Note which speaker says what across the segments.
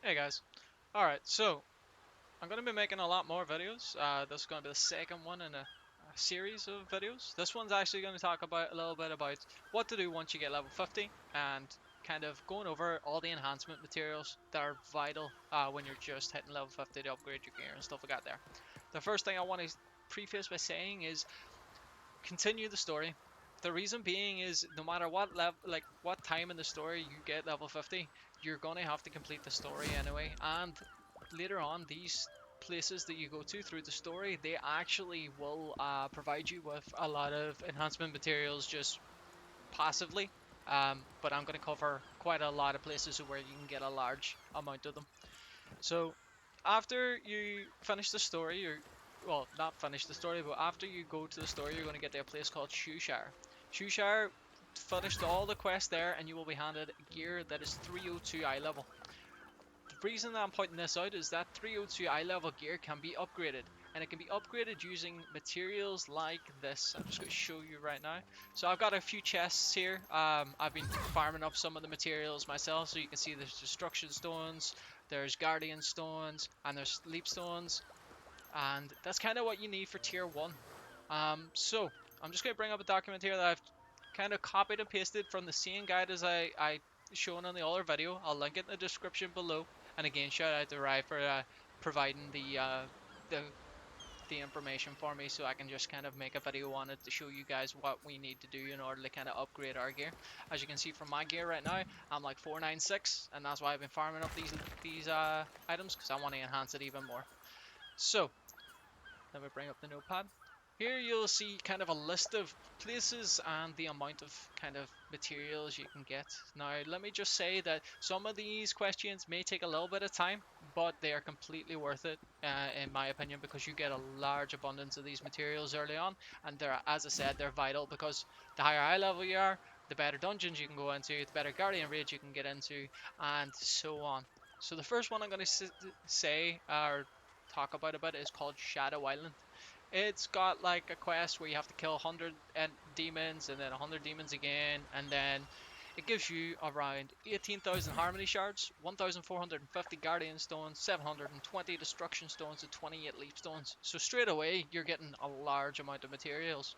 Speaker 1: Hey guys. Alright, so I'm going to be making a lot more videos. This is going to be the second one in a series of videos. This one's actually going to talk about a little bit about what to do once you get level 50 and kind of going over all the enhancement materials that are vital when you're just hitting level 50 to upgrade your gear and stuff like that there. The first thing I want to preface by saying is continue the story. The reason being is no matter what level, like what time in the story you get level 50, you're gonna have to complete the story anyway. And later on, these places that you go to through the story, they actually will provide you with a lot of enhancement materials just passively. But I'm gonna cover quite a lot of places where you can get a large amount of them. So after you finish the story, or well, not finish the story, but after you go to the story, you're going to get to a place called Shoeshire. Shoeshire finished all the quests there, and you will be handed gear that is 302 eye level. The reason that I'm pointing this out is that 302 eye level gear can be upgraded, and it can be upgraded using materials like this. I'm just going to show you right now. So I've got a few chests here. I've been farming up some of the materials myself, so you can see there's destruction stones, there's guardian stones, and there's sleep stones, and that's kind of what you need for tier 1. So I'm just going to bring up a document here that I've kind of copied and pasted from the same guide as I shown on the other video. I'll link it in the description below. And again, shout out to Rai for providing the the information for me so I can just kind of make a video on it to show you guys what we need to do in order to kind of upgrade our gear. As you can see from my gear right now, I'm like 496, and that's why I've been farming up these items, because I want to enhance it even more. So let me bring up the notepad. Here you'll see kind of a list of places and the amount of kind of materials you can get. Now let me just say that some of these questions may take a little bit of time, but they are completely worth it in my opinion, because you get a large abundance of these materials early on, and they're, as I said, they're vital, because the higher eye level you are, the better dungeons you can go into, the better guardian raids you can get into, and so on. So the first one I'm going to say or talk about a bit is called Shadow Island. It's got like a quest where you have to kill 100 demons and then 100 demons again, and then it gives you around 18,000 harmony shards, 1,450 guardian stones, 720 destruction stones, and 28 leaf stones. So straight away you're getting a large amount of materials.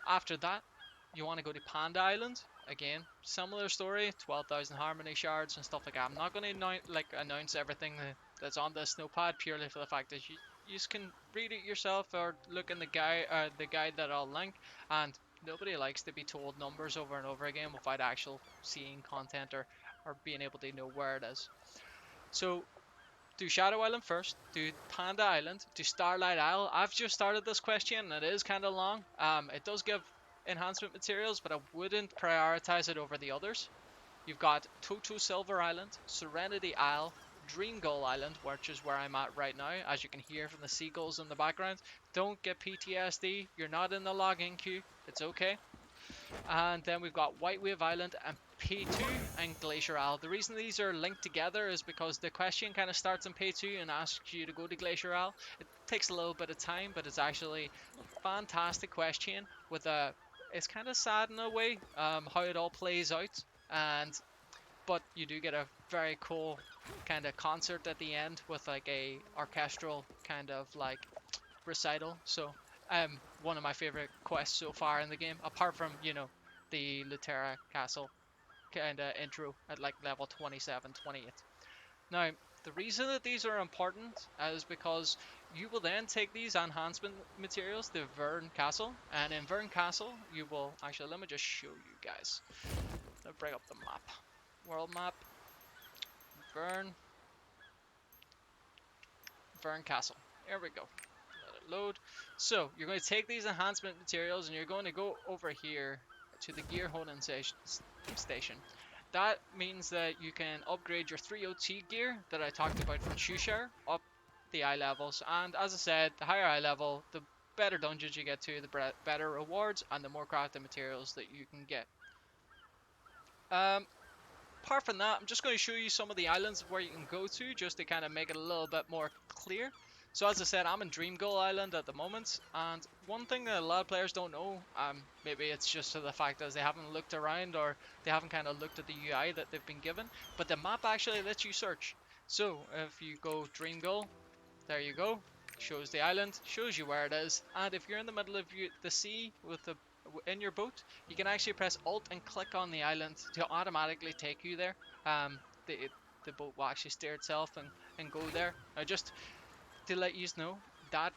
Speaker 1: After that, you want to go to Panda Island. Again, similar story, 12,000 harmony shards and stuff like that. I'm not going to announce everything that's on this notepad, purely for the fact that you can read it yourself or look in the guide that I'll link. And nobody likes to be told numbers over and over again without actual seeing content or being able to know where it is. So do Shadow Island first, do Panda Island, do Starlight Isle. I've just started this question and it is kind of long. It does give enhancement materials, but I wouldn't prioritize it over the others. You've got Toto Silver Island, Serenity Isle, Dream Gull Island, which is where I'm at right now, as you can hear from the seagulls in the background. Don't get PTSD, you're not in the login queue, it's okay. And then we've got White Wave Island and P2 and Glacier Isle. The reason these are linked together is because the question kind of starts in P2 and asks you to go to Glacier Isle. It takes a little bit of time, but it's actually a fantastic question with a... It's kind of sad in a way how it all plays out, and but you do get a very cool kind of concert at the end with like a orchestral kind of like recital. So one of my favorite quests so far in the game, apart from, you know, the Lutera Castle kind of intro at like level 27, 28. Now, the reason that these are important is because you will then take these enhancement materials to Vern Castle, and in Vern Castle you will actually, let me just show you guys. Let me bring up the map, world map, Vern Castle. Here we go. Load. So you're going to take these enhancement materials and you're going to go over here to the gear holding station. That means that you can upgrade your 3OT gear that I talked about from Shoeshire up the eye levels, and as I said, the higher eye level, the better dungeons you get to, the better rewards and the more crafted materials that you can get. Apart from that, I'm just going to show you some of the islands where you can go to, just to kind of make it a little bit more clear. So as I said, I'm in Dream Goal Island at the moment, and one thing that a lot of players don't know, maybe it's just to the fact that they haven't looked around or they haven't kind of looked at the UI that they've been given, but the map actually lets you search. So if you go Dream Goal, there you go, shows the island, shows you where it is, and if you're in the middle of the sea with the in your boat, you can actually press Alt and click on the island to automatically take you there. The boat will actually steer itself and go there. Now just to let you know, that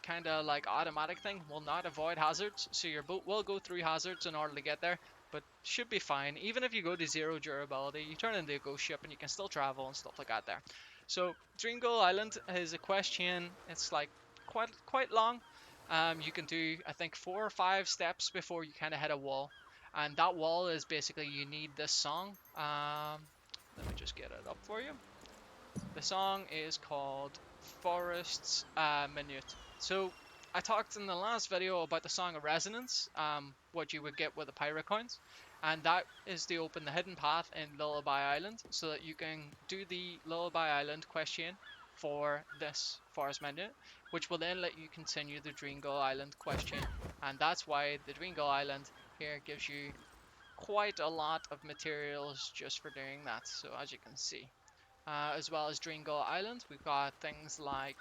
Speaker 1: kind of like automatic thing will not avoid hazards, so your boat will go through hazards in order to get there, but should be fine. Even if you go to zero durability, you turn into a ghost ship and you can still travel and stuff like that there. So Dream Goal Island is a quest chain. It's like quite long. You can do, I think, 4 or 5 steps before you kind of hit a wall, and that wall is basically you need this song. Let me just get it up for you. The song is called Forest's Minute. So I talked in the last video about the Song of Resonance, what you would get with the pirate coins, and that is to open the hidden path in Lullaby Island so that you can do the Lullaby Island question for this Forest Minute, which will then let you continue the Dreamgull Island question. And that's why the Dreamgull Island here gives you quite a lot of materials just for doing that. So as you can see, as well as Dreamgull Island, we've got things like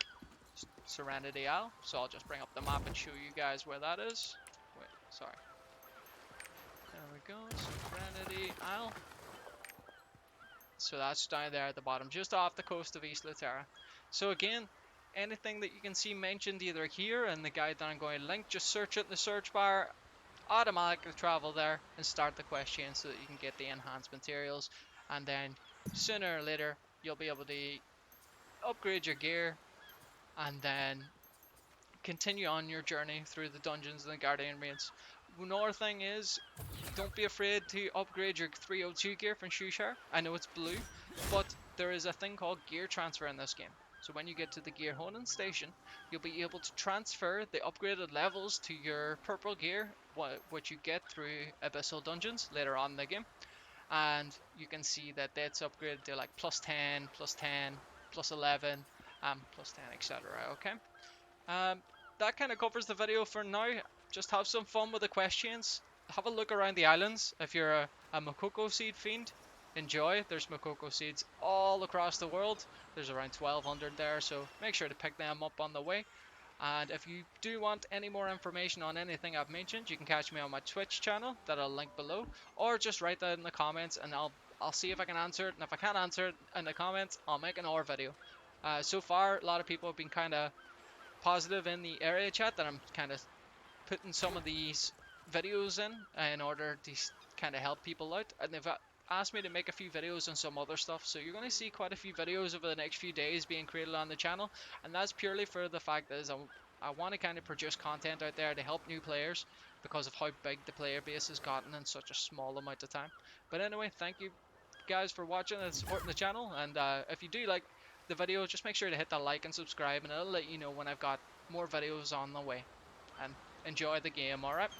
Speaker 1: Serenity Isle. So I'll just bring up the map and show you guys where that is. Wait, sorry. There we go, Serenity Isle. So that's down there at the bottom, just off the coast of East Laterra. So again, anything that you can see mentioned either here in the guide that I'm going to link, just search it in the search bar, automatically travel there and start the question so that you can get the enhanced materials, and then sooner or later you'll be able to upgrade your gear and then continue on your journey through the dungeons and the Guardian Raids. Another thing is, don't be afraid to upgrade your 302 gear from Shoeshire. I know it's blue, but there is a thing called gear transfer in this game. So when you get to the gear honing station, you'll be able to transfer the upgraded levels to your purple gear, which you get through Abyssal Dungeons later on in the game. And you can see that that's upgraded to like plus 10, plus 10, plus 11, plus 10, etc. Okay. That kind of covers the video for now. Just have some fun with the questions. Have a look around the islands. If you're a Makoko seed fiend, enjoy. There's Makoko seeds all across the world. There's around 1200 there, so make sure to pick them up on the way. And if you do want any more information on anything I've mentioned, you can catch me on my Twitch channel that I'll link below, or just write that in the comments and I'll see if I can answer it. And if I can't answer it in the comments, I'll make another video. So far, a lot of people have been kind of positive in the area chat that I'm kind of putting some of these videos in order to kind of help people out, and they've asked me to make a few videos on some other stuff, so you're going to see quite a few videos over the next few days being created on the channel, and that's purely for the fact that I want to kind of produce content out there to help new players because of how big the player base has gotten in such a small amount of time. But anyway, thank you guys for watching and supporting the channel, and if you do like the video, just make sure to hit that like and subscribe, and it'll let you know when I've got more videos on the way. And enjoy the game, alright?